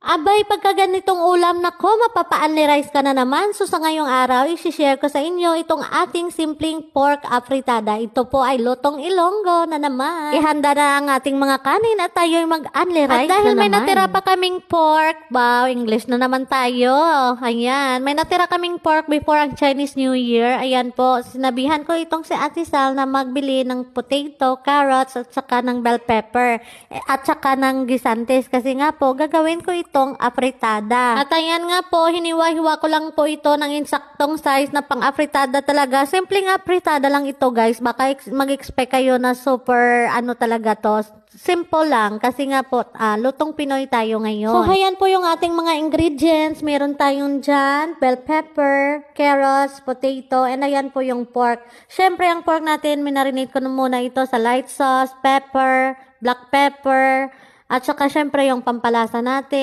Abay, pagka ganitong ulam, nako, mapapa-only rice ka na naman. So, sa ngayong araw, i-share ko sa inyo itong ating simpleng pork afritada. Ito po ay lutong Ilonggo na naman. Ihanda na ang ating mga kanin at tayo'y mag-only rice na naman. At dahil may natira pa kaming pork, wow, English na naman tayo. Ayan, may natira kaming pork before ang Chinese New Year. Ayan po, sinabihan ko itong si Ate Sal na magbili ng potato, carrots, at saka ng bell pepper. At saka ng gisantes. Kasi nga po, gagawin ko itong afritada. At ayan nga po, hiniwa-hiwa ko lang po ito ng insaktong size na pang-afritada talaga. Simpleng afritada lang ito, guys. Baka mag-expect kayo na super ano talaga to. Simple lang kasi nga po, lutong Pinoy tayo ngayon. So, ayan po yung ating mga ingredients. Meron tayong dyan, bell pepper, carrots, potato, and ayan po yung pork. Syempre, ang pork natin, minarinate ko na muna ito sa light sauce, pepper, black pepper, at saka syempre yung pampalasa natin.